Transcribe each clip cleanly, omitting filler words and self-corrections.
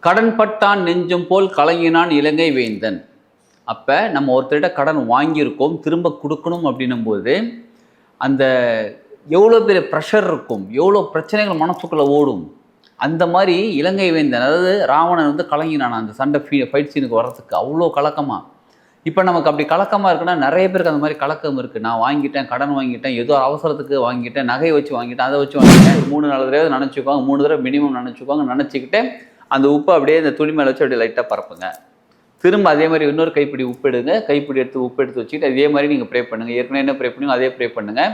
கடன்பட்டான் நெஞ்சம் போல் கலங்கினான் இலங்கை வேந்தன். அப்போ நம்ம ஒருத்தர்கிட்ட கடன் வாங்கியிருக்கோம், திரும்ப கொடுக்கணும் அப்படின்னும் போது அந்த எவ்வளோ பெரிய ப்ரெஷர் இருக்கும், எவ்வளோ பிரச்சனைகள் மனசுக்குள்ளே ஓடும். அந்த மாதிரி இலங்கை வேந்தன், அதாவது ராவணன் வந்து கலங்கினான் அந்த சண்டை ஃபைட் சீனுக்கு வர்றதுக்கு அவ்வளோ கலக்கமாக. இப்போ நமக்கு அப்படி கலக்கமாக இருக்குன்னா நிறைய பேருக்கு அந்த மாதிரி கலக்கம் இருக்குது. நான் வாங்கிட்டேன், கடன் வாங்கிட்டேன், ஏதோ அவசரத்துக்கு வாங்கிட்டேன், நகையை வச்சு வாங்கிட்டேன், அதை வச்சு வாங்கிட்டேன், 3-4 தடவை நினச்சிக்குவாங்க, 3 தடவை மினிமம் நினச்சிக்குவாங்க. நினச்சிக்கிட்டு அந்த உப்பை அப்படியே இந்த துணி மேலே வச்சு அப்படியே லைட்டாக பரப்புங்க. திரும்ப அதே மாதிரி இன்னொரு கைப்பிடி உப்பு எடுங்க, கைப்பிடி எடுத்து உப்பு எடுத்து வச்சுக்கிட்டு அதே மாதிரி நீங்கள் ப்ரே பண்ணுங்கள். ஏற்கனவே என்ன ப்ரே பண்ணுங்க அதே ப்ரே பண்ணுங்கள்.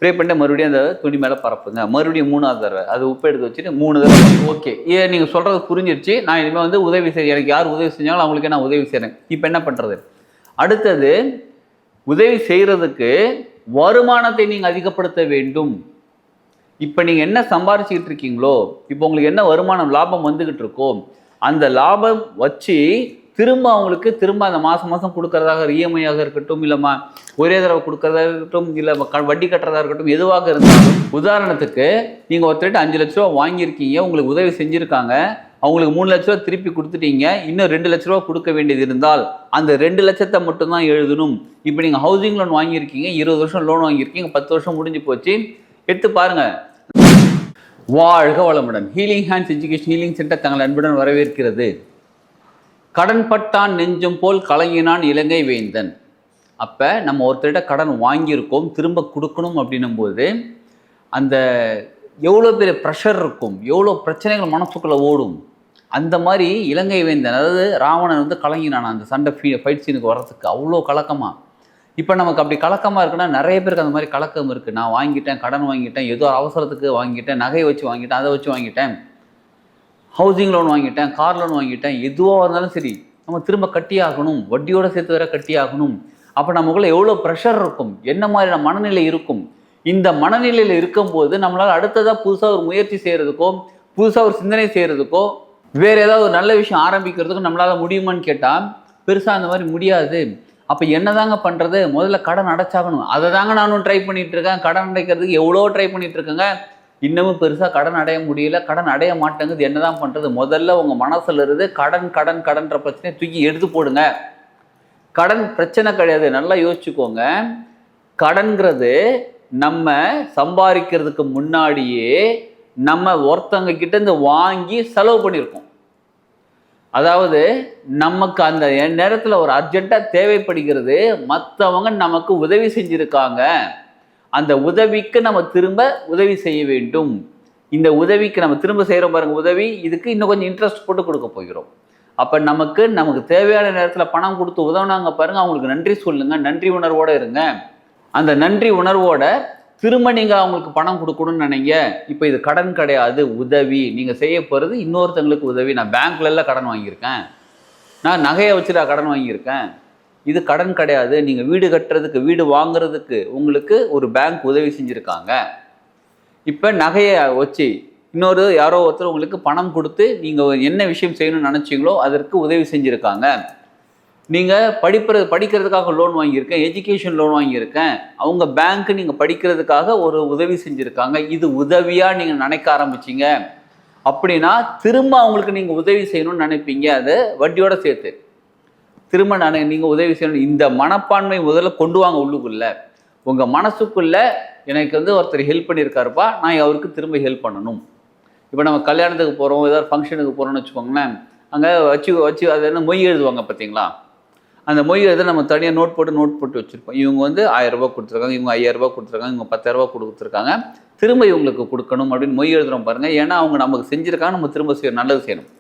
ப்ரே பண்ணிட்டு மறுபடியும் அந்த துணி மேலே பரப்புங்க. மறுபடியும் 3ஆவது தடவை அது உப்பு எடுத்து வச்சுட்டு 3 தடவை. ஓகே, ஏன் நீங்கள் சொல்கிறது புரிஞ்சிருச்சு. நான் இனிமேல் வந்து உதவி செய்ய, எனக்கு யார் உதவி செஞ்சாலும் அவங்களுக்கே நான் உதவி செய்கிறேன். இப்போ என்ன பண்ணுறது? அடுத்தது, உதவி செய்கிறதுக்கு வருமானத்தை நீங்கள் அதிகப்படுத்த வேண்டும். இப்போ நீங்கள் என்ன சம்பாரிச்சிக்கிட்டு இருக்கீங்களோ, இப்போ உங்களுக்கு என்ன வருமானம் லாபம் வந்துக்கிட்டு இருக்கோ, அந்த லாபம் வச்சு திரும்ப அவங்களுக்கு திரும்ப அந்த மாதம் மாதம் கொடுக்கறதாக, இஎம்ஐயாக இருக்கட்டும், இல்லைம்மா ஒரே தடவை கொடுக்கறதாக இருக்கட்டும், இல்லை வட்டி கட்டுறதா இருக்கட்டும், எதுவாக இருந்தாலும். உதாரணத்துக்கு நீங்கள் ஒருத்தர்கிட்ட 5 லட்ச ரூபா வாங்கியிருக்கீங்க, உங்களுக்கு உதவி செஞ்சுருக்காங்க, அவங்களுக்கு 3 லட்ச ரூபா திருப்பி கொடுத்துட்டீங்க, இன்னும் 2 லட்ச ரூபா கொடுக்க வேண்டியது இருந்தால் அந்த 2 லட்சத்தை மட்டும்தான் எழுதணும். இப்போ நீங்கள் ஹவுசிங் லோன் வாங்கியிருக்கீங்க, 20 வருஷம் லோன் வாங்கியிருக்கீங்க, 10 வருஷம் முடிஞ்சு போச்சு, எடுத்து பாருங்க. வாழ்க வளமுடன். Healing hands education healing centre தங்கள் அன்புடன் வரவேற்கிறது. கடன்பட்டான் நெஞ்சம் போல் கலங்கினான் இலங்கை வேந்தன். அப்போ நம்ம ஒருத்தர்கிட்ட கடன் வாங்கியிருக்கோம், திரும்ப கொடுக்கணும் அப்படின்னும் போது அந்த எவ்வளோ பெரிய ப்ரெஷர் இருக்கும், எவ்வளோ பிரச்சனைகள் மனசுக்குள்ளே ஓடும். அந்த மாதிரி இலங்கை வேந்தன், அதாவது ராவணன் வந்து கலங்கினான் அந்த சண்டை ஃபைட் சீனுக்கு வர்றதுக்கு அவ்வளோ கலக்கமாக. இப்போ நமக்கு அப்படி கலக்கமாக இருக்குன்னா நிறைய பேருக்கு அந்த மாதிரி கலக்கம் இருக்குது. நான் வாங்கிட்டேன், கடன் வாங்கிட்டேன், ஏதோ அவசரத்துக்கு வாங்கிட்டேன், நகையை வச்சு வாங்கிட்டேன், அதை வச்சு வாங்கிட்டேன், ஹவுசிங் லோன் வாங்கிட்டேன், கார் லோன் வாங்கிட்டேன், எதுவாக இருந்தாலும் சரி நம்ம திரும்ப கட்டி ஆகணும், வட்டியோடு சேர்த்து வேற கட்டி ஆகணும். அப்போ நமக்குள்ள எவ்வளோ ப்ரெஷர் இருக்கும், என்ன மாதிரியான மனநிலை இருக்கும். இந்த மனநிலையில் இருக்கும்போது நம்மளால் அடுத்ததாக புதுசாக ஒரு முயற்சி செய்கிறதுக்கோ, புதுசாக ஒரு சிந்தனை செய்கிறதுக்கோ, வேறு ஏதாவது ஒரு நல்ல விஷயம் ஆரம்பிக்கிறதுக்கும் நம்மளால் முடியுமான்னு கேட்டால் பெருசாக அந்த மாதிரி முடியாது. அப்போ என்ன தாங்க பண்ணுறது? முதல்ல கடன் அடைச்சாகணும். அதை தாங்க நானும் ட்ரை பண்ணிகிட்டு இருக்கேன். கடன் அடைக்கிறதுக்கு எவ்வளோ ட்ரை பண்ணிகிட்டு இருக்கேங்க, இன்னமும் பெருசாக கடன் அடைய முடியல, கடன் அடைய மாட்டேங்குது. என்ன தான் பண்ணுறது? முதல்ல உங்கள் மனசில் இருந்து கடன் கடன் கடன்ற பிரச்சனையை தூக்கி எடுத்து போடுங்க. கடன் பிரச்சனை கிடையாது, நல்லா யோசிச்சுக்கோங்க. கடன்கிறது நம்ம சம்பாதிக்கிறதுக்கு முன்னாடியே நம்ம ஒருத்தவங்க கிட்ட இருந்து வாங்கி செலவு பண்ணியிருக்கோம். அதாவது நமக்கு அந்த நேரத்தில் ஒரு அர்ஜென்ட்டாக தேவைப்படுகிறது, மற்றவங்க நமக்கு உதவி செஞ்சுருக்காங்க, அந்த உதவிக்கு நம்ம திரும்ப உதவி செய்ய வேண்டும். இந்த உதவிக்கு நம்ம திரும்ப செய்கிறோம் பாருங்கள் உதவி, இதுக்கு இன்னும் கொஞ்சம் இன்ட்ரெஸ்ட் போட்டு கொடுக்க போகிறோம். அப்போ நமக்கு தேவையான நேரத்தில் பணம் கொடுத்து உதவுனாங்க பாருங்கள், அவங்களுக்கு நன்றி சொல்லுங்கள், நன்றி உணர்வோடு இருங்க. அந்த நன்றி உணர்வோட திரும்ப நீங்கள் அவங்களுக்கு பணம் கொடுக்கணும்னு நினைங்க. இப்போ இது கடன் கிடையாது, உதவி. நீங்கள் செய்ய போகிறது இன்னொருத்தங்களுக்கு உதவி. நான் பேங்க்லலாம் கடன் வாங்கியிருக்கேன், நான் நகையை வச்சு நான் கடன் வாங்கியிருக்கேன், இது கடன் கிடையாது. நீங்கள் வீடு கட்டுறதுக்கு, வீடு வாங்குறதுக்கு உங்களுக்கு ஒரு பேங்க் உதவி செஞ்சுருக்காங்க. இப்போ நகையை வச்சு இன்னொரு யாரோ ஒருத்தர் உங்களுக்கு பணம் கொடுத்து நீங்கள் என்ன விஷயம் செய்யணும்னு நினச்சிங்களோ அதற்கு உதவி செஞ்சுருக்காங்க. நீங்கள் படிக்கிறதுக்காக லோன் வாங்கியிருக்கேன், எஜுகேஷன் லோன் வாங்கியிருக்கேன், அவங்க பேங்க்கு நீங்கள் படிக்கிறதுக்காக ஒரு உதவி செஞ்சுருக்காங்க. இது உதவியாக நீங்கள் நினைக்க ஆரம்பிச்சிங்க அப்படின்னா திரும்ப அவங்களுக்கு நீங்கள் உதவி செய்யணும்னு நினைப்பீங்க. அது வட்டியோடு சேர்த்து திரும்ப நீங்கள் உதவி செய்யணும். இந்த மனப்பான்மை முதல்ல கொண்டு வாங்க உள்ளுக்குள்ளே. உங்கள் மனசுக்குள்ளே எனக்கு வந்து ஒருத்தர் ஹெல்ப் பண்ணியிருக்காருப்பா, நான் அவருக்கு திரும்ப ஹெல்ப் பண்ணணும். இப்போ நம்ம கல்யாணத்துக்கு போகிறோம், ஏதாவது ஃபங்க்ஷனுக்கு போகிறோம்னு வச்சுக்கோங்களேன், அங்கே வச்சு அது என்ன மொய் எழுதுவாங்க பார்த்தீங்களா, அந்த மொய் எழுத நம்ம தனியாக நோட் போட்டு வச்சுருப்போம். இவங்க வந்து 1000 ரூபா கொடுத்துருக்காங்க, இவங்க 5000 ரூபா கொடுத்துருக்காங்க, இவங்க 10,000 ரூபா கொடுத்துருக்காங்க, திரும்ப இவங்களுக்கு கொடுக்கணும் அப்படின்னு மொய் எழுதுகிறோம் பாருங்கள். ஏன்னா அவங்க நமக்கு செஞ்சுருக்காங்க, நம்ம திரும்ப நல்லது செய்யணும்.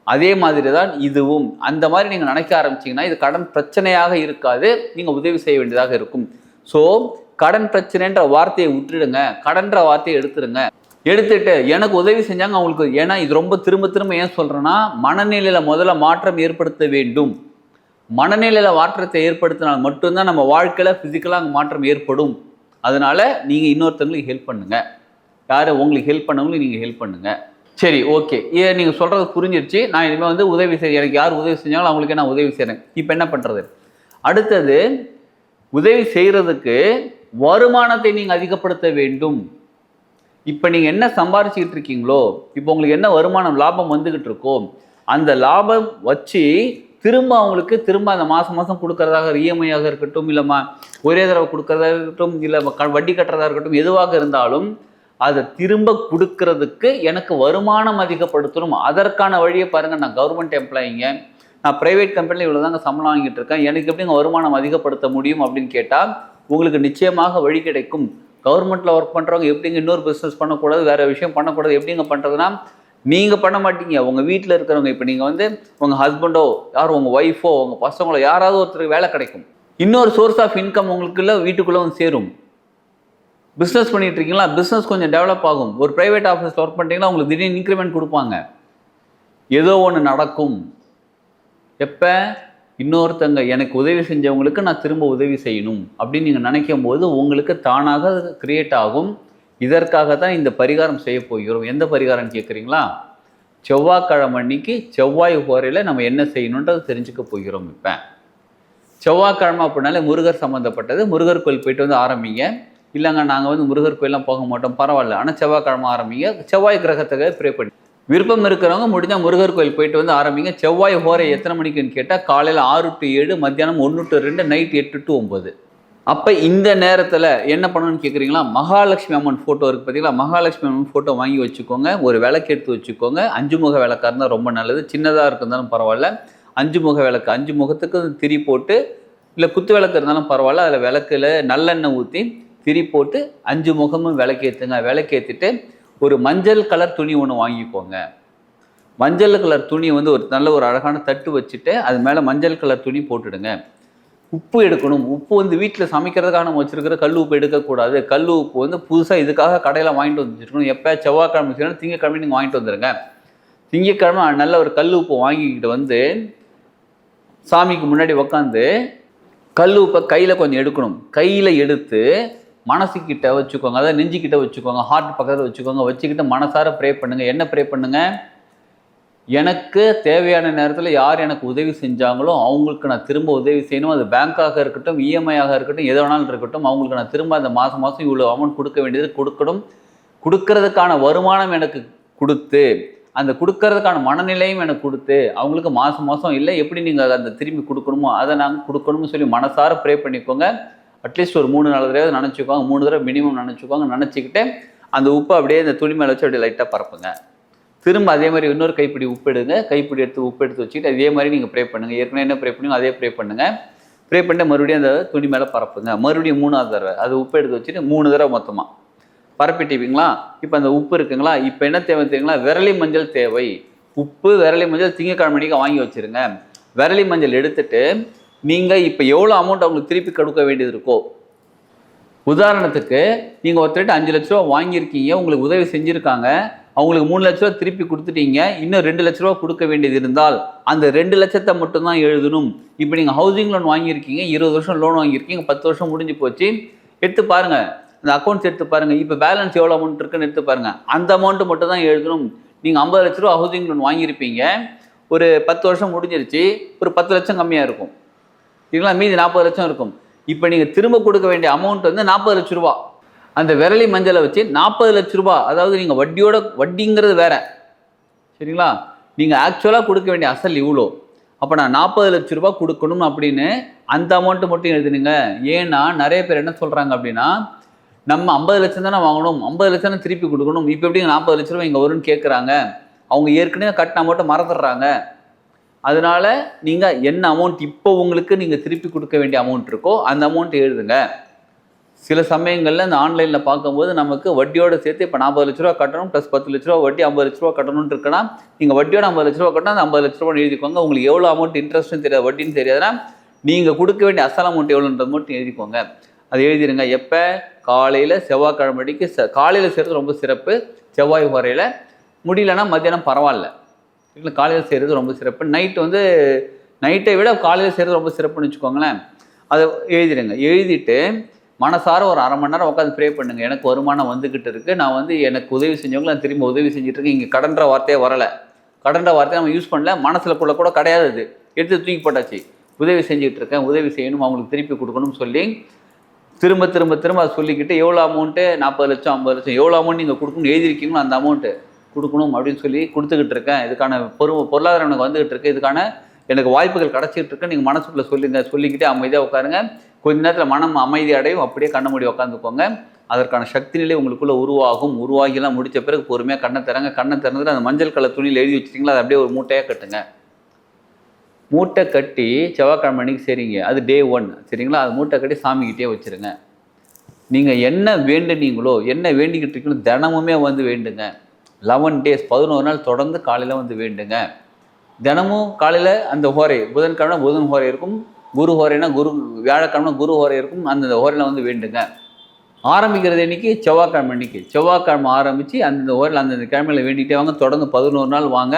அதே மாதிரி தான் இதுவும். அந்த மாதிரி நீங்கள் நினைக்க ஆரம்பிச்சிங்கன்னா இது கடன் பிரச்சனையாக இருக்காது, நீங்கள் உதவி செய்ய வேண்டியதாக இருக்கும். ஸோ கடன் பிரச்சனைன்ற வார்த்தையை விட்டுடுங்க, கடன்ற வார்த்தையை எடுத்துட்டு எனக்கு உதவி செஞ்சாங்க அவங்களுக்கு. ஏன்னா இது ரொம்ப திரும்ப ஏன் சொல்கிறேன்னா, மனநிலையில் முதல்ல மாற்றம் ஏற்படுத்த வேண்டும். மனநிலையில் மாற்றத்தை ஏற்படுத்தினால் மட்டும்தான் நம்ம வாழ்க்கையில் ஃபிசிக்கலாக அங்கே மாற்றம் ஏற்படும். அதனால் நீங்கள் இன்னொருத்தவங்களுக்கு ஹெல்ப் பண்ணுங்கள். யார் உங்களுக்கு ஹெல்ப் பண்ணவங்களுக்கு நீங்கள் ஹெல்ப் பண்ணுங்கள். சரி, ஓகே, நீங்கள் சொல்கிறது புரிஞ்சிருச்சு. நான் இனிமேல் வந்து உதவி செய்ய, எனக்கு யார் உதவி செஞ்சாலும் அவங்களுக்கே நான் உதவி செய்கிறேன். இப்போ என்ன பண்ணுறது? அடுத்தது, உதவி செய்கிறதுக்கு வருமானத்தை நீங்கள் அதிகப்படுத்த வேண்டும். இப்போ நீங்கள் என்ன சம்பாரிச்சிக்கிட்டு இருக்கீங்களோ, இப்போ உங்களுக்கு என்ன வருமானம் லாபம் வந்துக்கிட்டு இருக்கோ, அந்த லாபம் வச்சு திரும்ப அவங்களுக்கு திரும்ப அந்த மாதம் கொடுக்கறதாக இஎம்ஐயாக இருக்கட்டும், இல்லைம்மா ஒரே தடவை கொடுக்கறதா இருக்கட்டும், இல்லை வட்டி கட்டுறதா இருக்கட்டும், எதுவாக இருந்தாலும் அதை திரும்ப கொடுக்கறதுக்கு எனக்கு வருமானம் அதிகப்படுத்தணும். அதற்கான வழியை பாருங்கள். நான் கவர்மெண்ட் எம்ப்ளாயிங்க, நான் ப்ரைவேட் கம்பெனியில் இவ்வளோ தாங்க சம்பளம் வாங்கிட்டு இருக்கேன், எனக்கு எப்படிங்க வருமானம் அதிகப்படுத்த முடியும் அப்படின்னு கேட்டால் உங்களுக்கு நிச்சயமாக வழி கிடைக்கும். கவர்மெண்ட்டில் ஒர்க் பண்ணுறவங்க எப்படிங்க இன்னொரு பிஸ்னஸ் பண்ணக்கூடாது, வேறு விஷயம் பண்ணக்கூடாது, எப்படிங்க பண்ணுறதுனா நீங்கள் பண்ண மாட்டீங்க, உங்கள் வீட்டில் இருக்கிறவங்க, இப்போ நீங்கள் வந்து உங்கள் ஹஸ்பண்டோ யார் உங்கள் ஒய்ஃபோ உங்கள் பசங்களோ யாராவது ஒருத்தருக்கு வேலை கிடைக்கும், இன்னொரு சோர்ஸ் ஆஃப் இன்கம் உங்களுக்குள்ள வீட்டுக்குள்ளே வந்து சேரும். பிஸ்னஸ் பண்ணிட்டு இருக்கீங்களா, பிஸ்னஸ் கொஞ்சம் டெவலப் ஆகும். ஒரு ப்ரைவேட் ஆஃபீஸில் ஒர்க் பண்ணிட்டீங்கன்னா உங்களுக்கு திடீர்னு இன்க்ரிமெண்ட் கொடுப்பாங்க, ஏதோ ஒன்று நடக்கும். எப்போ இன்னொருத்தங்க எனக்கு உதவி செஞ்சவங்களுக்கு நான் திரும்ப உதவி செய்யணும் அப்படின்னு நீங்கள் நினைக்கும் போது உங்களுக்கு தானாக கிரியேட் ஆகும். இதற்காக தான் இந்த பரிகாரம் செய்ய போகிறோம். எந்த பரிகாரம் கேட்குறீங்களா? செவ்வாய்க்கிழமை அன்னைக்கு செவ்வாய் ஹோரையில் நம்ம என்ன செய்யணுன்றது தெரிஞ்சுக்க போகிறோம். இப்போ செவ்வாய்க்கிழமை அப்படின்னாலே முருகர் சம்மந்தப்பட்டது. முருகர் கோயில் போயிட்டு வந்து ஆரம்பிங்க. இல்லைங்க நாங்கள் வந்து முருகர் கோயிலெலாம் போக மாட்டோம், பரவாயில்ல, ஆனால் செவ்வாய்க்கிழமை ஆரம்பிங்க. செவ்வாய் கிரகத்துக்கு ப்ரே பண்ணி விருப்பம் இருக்கிறவங்க முடிஞ்சால் முருகர் கோயில் போயிட்டு வந்து ஆரம்பிங்க. செவ்வாய் ஹோரை எத்தனை மணிக்குன்னு கேட்டால் காலையில் 6 to 7, மத்தியானம் 1 to 2, நைட் 8 to 9. அப்போ இந்த நேரத்தில் என்ன பண்ணணும்னு கேட்குறீங்களா? மகாலட்சுமி அம்மன் ஃபோட்டோ இருக்குது பார்த்தீங்களா? மகாலட்சுமி அம்மன் ஃபோட்டோ வாங்கி வச்சுக்கோங்க. ஒரு விளக்கு எடுத்து வச்சுக்கோங்க. 5 முக விளக்காக இருந்தால் ரொம்ப நல்லது. சின்னதாக இருந்தாலும் பரவாயில்ல. 5 முக விளக்கு, 5 முகத்துக்கு திரி போட்டு, இல்லை குத்து விளக்கு இருந்தாலும் பரவாயில்ல, அதில் விளக்கில் நல்லெண்ணெய் ஊற்றி திரி போட்டு 5 முகமும் விளக்கேற்றுங்க. விளக்கேற்றிட்டு ஒரு மஞ்சள் கலர் துணி ஒன்று வாங்கிக்கோங்க. மஞ்சள் கலர் துணி வந்து ஒரு நல்ல ஒரு அழகான தட்டு வச்சுட்டு அது மேலே மஞ்சள் கலர் துணி போட்டுடுங்க. உப்பு எடுக்கணும். உப்பு வந்து வீட்டில் சமைக்கிறதுக்காக நம்ம வச்சுருக்கிற கல் உப்பு எடுக்கக்கூடாது. கல் உப்பு வந்து புதுசாக இதுக்காக கடையில் வாங்கிட்டு வந்துருக்கணும். எப்போ செவ்வாய்க்கிழமை செய்யணும், திங்கக்கிழமை நீங்கள் வாங்கிட்டு வந்துடுங்க. திங்கக்கிழமை நல்ல ஒரு கல் உப்பு வாங்கிக்கிட்டு வந்து சாமிக்கு முன்னாடி உக்காந்து கல் உப்பை கையில் கொஞ்சம் எடுக்கணும். கையில் எடுத்து மனசுக்கிட்ட வச்சுக்கோங்க, அதாவது நெஞ்சுக்கிட்ட வச்சுக்கோங்க, ஹார்ட் பக்கத்தில் வச்சுக்கோங்க. வச்சுக்கிட்டு மனசார ப்ரே பண்ணுங்கள். என்ன ப்ரே பண்ணுங்கள்? எனக்கு தேவையான நேரத்தில் யார் எனக்கு உதவி செஞ்சாங்களோ அவங்களுக்கு நான் திரும்ப உதவி செய்யணும். அது பேங்காக இருக்கட்டும், இஎம்ஐயாக இருக்கட்டும், எது வேணாலும் இருக்கட்டும், அவங்களுக்கு நான் திரும்ப அந்த மாதம் இவ்வளோ அமௌண்ட் கொடுக்க வேண்டியது கொடுக்கணும். கொடுக்கறதுக்கான வருமானம் எனக்கு கொடுத்து, அந்த கொடுக்கறதுக்கான மனநிலையும் எனக்கு கொடுத்து, அவங்களுக்கு மாதம் இல்லை எப்படி நீங்கள் அந்த திரும்பி கொடுக்கணுமோ அதை நாங்கள் கொடுக்கணும்னு சொல்லி மனசார ப்ரே பண்ணிக்கோங்க. அட்லீஸ்ட் ஒரு 3-4 தடவை நினச்சிக்கோங்க. 3 தடவை மினிமம் நினச்சிக்கோங்க. நினச்சிக்கிட்டு அந்த உப்பை அப்படியே இந்த துணி மேலே வச்சு அப்படியே லைட்டாக பரப்புங்க. திரும்ப அதே மாதிரி இன்னொரு கைப்பிடி உப்பு எடுங்க. கைப்பிடி எடுத்து உப்பு எடுத்து வச்சுக்கிட்டு அதே மாதிரி நீங்கள் ப்ரே பண்ணுங்கள். ஏற்கனவே என்ன ப்ரே பண்ணுங்க அதே ப்ரே பண்ணுங்கள். ப்ரே பண்ணிட்டு மறுபடியும் அந்த துணி மேலே பரப்புங்க. மறுபடியும் 3ஆவது தடவை அது உப்பு எடுத்து வச்சுட்டு 3 தடவை மொத்தமாக பரப்பிட்டிப்பீங்களா? இப்போ அந்த உப்பு இருக்குங்களா? இப்போ என்ன தேவை தெரியுங்களா? விரலி மஞ்சள் தேவை. உப்பு, விரலி மஞ்சள் திங்கக்கிழமை மணிக்கு வாங்கி வச்சுருங்க. விரலி மஞ்சள் எடுத்துட்டு நீங்கள் இப்போ எவ்வளோ அமௌண்ட் அவங்களுக்கு திருப்பி கொடுக்க வேண்டியது இருக்கோ, உதாரணத்துக்கு நீங்கள் ஒருத்தர்கிட்ட 5 லட்ச ரூபா வாங்கியிருக்கீங்க, உங்களுக்கு உதவி செஞ்சுருக்காங்க, அவங்களுக்கு 3 லட்ச ரூபா திருப்பி கொடுத்துட்டீங்க, இன்னும் 2 லட்ச ரூபா கொடுக்க வேண்டியது இருந்தால் அந்த 2 லட்சத்தை மட்டும்தான் எழுதணும். இப்போ நீங்கள் ஹவுசிங் லோன் வாங்கியிருக்கீங்க, 20 வருஷம் லோன் வாங்கியிருக்கீங்க, 10 வருஷம் முடிஞ்சு போச்சு, எடுத்து பாருங்கள், அந்த அக்கௌண்ட்ஸ் எடுத்து பாருங்கள், இப்போ பேலன்ஸ் எவ்வளோ அமௌண்ட் இருக்குன்னு எடுத்து பாருங்கள். அந்த அமௌண்ட்டு மட்டும் தான் எழுதணும். நீங்கள் 50 லட்ச ரூபா ஹவுசிங் லோன் வாங்கியிருப்பீங்க, ஒரு 10 வருஷம் முடிஞ்சிருச்சு, ஒரு 10 லட்சம் கம்மியாக இருக்கும் சரிங்களா? மீதி 40 லட்சம் இருக்கும். இப்போ நீங்கள் திரும்ப கொடுக்க வேண்டிய அமௌண்ட் வந்து 40 லட்ச ரூபா. அந்த விரலி மஞ்சளை வச்சு 40 லட்ச ரூபா, அதாவது நீங்கள் வட்டிங்கிறது வேற சரிங்களா? நீங்கள் ஆக்சுவலாக கொடுக்க வேண்டிய அசல் இவ்வளோ. அப்போ நான் 40 லட்ச ரூபா கொடுக்கணும் அப்படின்னு அந்த அமௌண்ட்டு மட்டும் எழுதுனுங்க. ஏன்னா நிறைய பேர் என்ன சொல்கிறாங்க அப்படின்னா, நம்ம 50 லட்சம் தானே வாங்கணும், 50 லட்சம் தானே திருப்பி கொடுக்கணும், இப்போ எப்படிங்க 40 லட்ச ரூபா இங்கே வரும்னு கேட்குறாங்க. அவங்க ஏற்கனவே கட்டின அமௌண்ட்டை மறந்துடுறாங்க. அதனால நீங்கள் என்ன அமௌண்ட் இப்போ உங்களுக்கு நீங்கள் திருப்பி கொடுக்க வேண்டிய அமௌண்ட் இருக்கோ அந்த அமௌண்ட்டு எழுதுங்க. சில சமயங்களில் இந்த ஆன்லைனில் பார்க்கும்போது நமக்கு வட்டியோடு சேர்த்து இப்போ 40 லட்ச ரூபா கட்டணும் ப்ளஸ் 10 லட்ச ரூபா வட்டி 50 லட்ச ரூபா கட்டணும்னு இருக்குன்னா நீங்கள் வட்டியோட 50 லட்ச ரூபா கட்டணும், அந்த 50 லட்ச ரூபா எழுதிக்கோங்க. உங்களுக்கு எவ்வளோ அமௌண்ட் இன்ட்ரெஸ்ட்னு தெரியாது, வட்டின்னு தெரியாதுன்னா நீங்கள் கொடுக்க வேண்டிய அசல் அமௌண்ட் எவ்வளோன்றது மட்டும் எழுதிக்கோங்க. அது எழுதிடுங்க. எப்போ? காலையில் செவ்வாய்க்கிழமை அன்னைக்கு காலையில் செய்கிறது ரொம்ப சிறப்பு. செவ்வாய் வரையில் முடியலன்னா மத்தியானம் பரவாயில்ல, இல்லை காலையில் செய்கிறது ரொம்ப சிறப்பு. நைட்டை விட காலையில் செய்கிறது ரொம்ப சிறப்புன்னு வச்சுக்கோங்களேன். அதை எழுதிடுங்க. எழுதிட்டு மனசார ஒரு 1/2 மணி நேரம் உட்காந்து ப்ரே பண்ணுங்கள். எனக்கு வருமானம் வந்துக்கிட்டு இருக்குது, நான் வந்து எனக்கு உதவி செஞ்சவங்களை நான் திரும்ப உதவி செஞ்சுட்ருக்கேன். இங்கே கடன்ற வார்த்தையே வரலை, கடன்ற வார்த்தையை நம்ம யூஸ் பண்ணல, மனசில் கூட கிடையாது, அது எடுத்து தூக்கி போட்டாச்சு. உதவி செஞ்சுட்டு இருக்கேன், உதவி செய்யணும், அவங்களுக்கு திருப்பி கொடுக்கணும்னு சொல்லி திரும்ப திரும்ப திரும்ப அதை சொல்லிக்கிட்டு எவ்வளோ அமௌண்ட்டு 40 லட்சம் 50 லட்சம் எவ்வளோ அமௌண்ட் நீங்கள் கொடுக்கணும்னு எழுதியிருக்கீங்களோ அந்த அமௌண்ட்டு கொடுக்கணும் அப்படின்னு சொல்லி கொடுத்துக்கிட்டு இருக்கேன், இதுக்கான பொருளாதாரம் எனக்கு வந்துகிட்டு இருக்கு, இதுக்கான எனக்கு வாய்ப்புகள் கிடச்சிட்டு இருக்கு, நீங்கள் மனசுக்குள்ளே சொல்லிக்கிட்டே அமைதியாக உட்காருங்க. கொஞ்ச நேரத்தில் மனம் அமைதி அடையும், அப்படியே கண்ண மூடி உட்காந்துக்கோங்க. அதற்கான சக்தி நிலை உங்களுக்குள்ளே உருவாகும். உருவாகிலாம் முடித்த பிறகு பொறுமையாக கண்ணை திறங்க. கண்ணை திறந்துட்டு அந்த மஞ்சள் கலர் துணியில் எழுதி வச்சிட்டிங்களா, அதை அப்படியே ஒரு மூட்டையாக கட்டுங்க. மூட்டை கட்டி செவ்வாய்க்கிழமை அன்னைக்கு சரிங்க, அது டே 1 சரிங்களா. அது மூட்டை கட்டி சாமிக்கிட்டே வச்சுருங்க. நீங்கள் என்ன வேண்டுனீங்களோ, என்ன வேண்டிக்கிட்டு இருக்கீங்களோ தினமுமே வந்து வேண்டுங்க. 11 days 11 நாள் தொடர்ந்து காலையில் வந்து வேண்டுங்க. தினமும் காலையில் அந்த ஹோரை, புதன்கிழமை புதன் ஹோரை இருக்கும், குரு ஹோரைனா வியாழக்கிழமை குரு ஹோரை இருக்கும், அந்த ஹோரையில் வந்து வேண்டுங்க. ஆரம்பிக்கிறது இன்னைக்கு செவ்வாய்க்கிழமை அன்னைக்கு, செவ்வாய்க்கிழமை ஆரம்பித்து அந்தந்த ஹோரையில் அந்தந்த கிழமையில் வேண்டிகிட்டே வாங்க. தொடர்ந்து 11 நாள் வாங்க.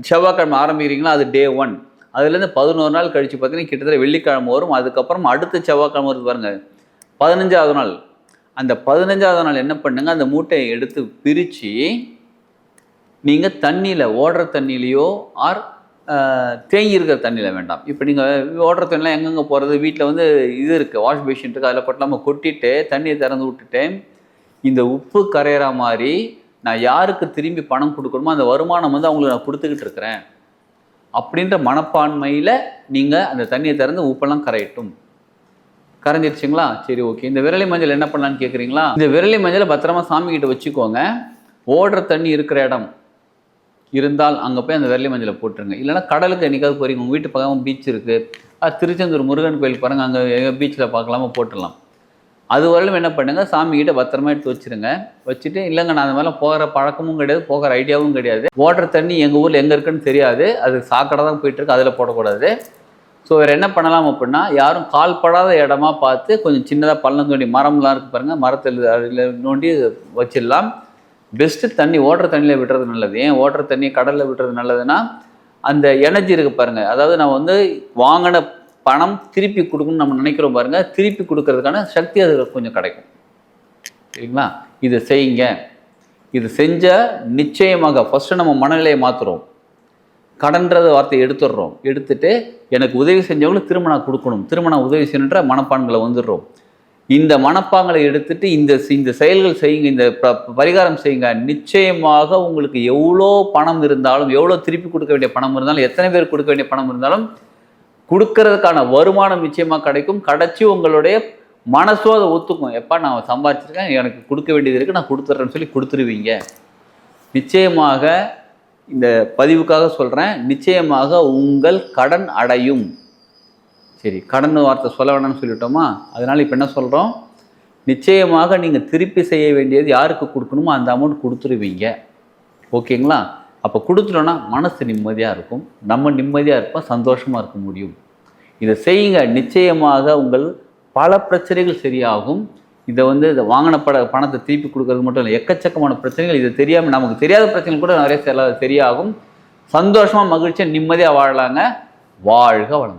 செவ்வாய்க்கிழமை ஆரம்பிக்கிறீங்களா, அது டே 1. அதுலேருந்து 11 நாள் கழித்து பார்த்தீங்கன்னா கிட்டத்தட்ட வெள்ளிக்கிழமை வரும். அதுக்கப்புறம் அடுத்த செவ்வாய்க்கிழமை வருது பாருங்கள், 15வது நாள். அந்த 15வது நாள் என்ன பண்ணுங்க, அந்த மூட்டையை எடுத்து பிரித்து நீங்கள் தண்ணியில், ஓடுற தண்ணியிலையோ ஆர் தேங்கி இருக்கிற தண்ணியில் வேண்டாம். இப்போ நீங்கள் ஓடுற தண்ணிலாம் எங்கெங்கே போகிறது, வீட்டில் வந்து இது இருக்குது, வாஷ் பேஷன் இருக்குது, அதில் கொட்டாமல் கொட்டிட்டு தண்ணியை திறந்து விட்டுட்டு இந்த உப்பு கரையிற மாதிரி நான் யாருக்கு திரும்பி பணம் கொடுக்கணுமோ அந்த வருமானம் வந்து அவங்களுக்கு நான் கொடுத்துக்கிட்டு இருக்கிறேன் அப்படின்ற மனப்பான்மையில் நீங்கள் அந்த தண்ணியை திறந்து உப்பெல்லாம் கரையட்டும். கரைஞ்சிருச்சுங்களா, சரி ஓகே. இந்த விரலி மஞ்சள் என்ன பண்ணலான்னு கேட்குறீங்களா, இந்த விரலி மஞ்சளை பத்திரமா சாமிக்கிட்ட வச்சுக்கோங்க. ஓடுற தண்ணி இருக்கிற இடம் இருந்தால் அங்கே போய் அந்த விரலி மஞ்சளை போட்டுருங்க. இல்லைனா கடலுக்கு என்றைக்காவது போகிறீங்க, உங்கள் வீட்டு பக்கம் பீச் இருக்குது, திருச்செந்தூர் முருகன் கோயில் பாருங்கள், அங்கே எங்கள் பீச்சில் பார்க்கலாமா போட்டுடலாம். அது வரலும் என்ன பண்ணுங்கள், சாமிக்கிட்ட பத்திரமா எடுத்து வச்சுருங்க. வச்சுட்டு இல்லைங்க நான் அந்த மாதிரிலாம் போகிற பழக்கமும் கிடையாது, போகிற ஐடியாவும் கிடையாது, ஓடுற தண்ணி எங்கள் ஊரில் எங்கே இருக்குன்னு தெரியாது, அது சாக்கடை தான் போயிட்டுருக்கு, அதில் போடக்கூடாது. ஸோ வேறு என்ன பண்ணலாம் அப்படின்னா, யாரும் கால்படாத இடமா பார்த்து கொஞ்சம் சின்னதாக பள்ளம் தோண்டி, மரம்லாம் இருக்குது பாருங்கள், மரத்தில் அதில் நோண்டி வச்சிடலாம். பெஸ்ட்டு தண்ணி ஓடுற தண்ணியில் விடுறது நல்லது. ஏன் ஓடுற தண்ணி கடலில் விடுறது நல்லதுன்னா, அந்த எனர்ஜி இருக்குது பாருங்கள், அதாவது நான் வந்து வாங்கின பணம் திருப்பி கொடுக்கணும்னு நம்ம நினைக்கிறோம் பாருங்கள், திருப்பி கொடுக்கறதுக்கான சக்தி அது கொஞ்சம் கிடைக்கும். சரிங்களா, இதை செய்யுங்க. இது செஞ்சால் நிச்சயமாக ஃபஸ்ட்டு நம்ம மனநிலையை மாற்றுறோம். கடன்றது வார்த்தையை எடுத்துட்டு எனக்கு உதவி செஞ்சவங்களுக்கு திரும்ப நான் கொடுக்கணும், திரும்ப நான் உதவி செய்யணுன்ற மனப்பான்களை வந்துடுறோம். இந்த மனப்பாங்களை எடுத்துட்டு இந்த செயல்கள் செய்யுங்க, இந்த பரிகாரம் செய்யுங்க. நிச்சயமாக உங்களுக்கு எவ்வளோ பணம் இருந்தாலும், எவ்வளோ திருப்பி கொடுக்க வேண்டிய பணம் இருந்தாலும், எத்தனை பேர் கொடுக்க வேண்டிய பணம் இருந்தாலும் கொடுக்கறதுக்கான வருமானம் நிச்சயமாக கிடைக்கும். கிடைச்சி உங்களுடைய மனசோ அதை ஒத்துக்கும், எப்பா நான் சம்பாதிச்சிருக்கேன், எனக்கு கொடுக்க வேண்டியது இருக்குது, நான் கொடுத்துட்றேன்னு சொல்லி கொடுத்துருவீங்க. நிச்சயமாக இந்த பதிவுக்காக சொல்கிறேன், நிச்சயமாக உங்கள் கடன் அடையும். சரி, கடன் வார்த்தை சொல்ல வேணாம்னு சொல்லிட்டோமா, அதனால் இப்போ என்ன சொல்கிறோம், நிச்சயமாக நீங்கள் திருப்பி செய்ய வேண்டியது யாருக்கு கொடுக்கணுமோ அந்த அமௌண்ட் கொடுத்துருவீங்க. ஓகேங்களா, அப்போ கொடுத்துட்டோன்னா மனசு நிம்மதியாக இருக்கும், நம்ம நிம்மதியாக இருப்போம், சந்தோஷமாக இருக்க முடியும். இதை செய்யுங்க, நிச்சயமாக உங்கள் பல பிரச்சனைகள் சரியாகும். இதை வந்து இதை வாங்கின பணத்தை திருப்பி கொடுக்கறது மட்டும் இல்லை, எக்கச்சக்கமான பிரச்சனைகள், இது தெரியாமல் நமக்கு தெரியாத பிரச்சனைகள் கூட நிறைய சரியாகும். சந்தோஷமாக மகிழ்ச்சியாக நிம்மதியாக வாழலாங்க. வாழ்க வளம்.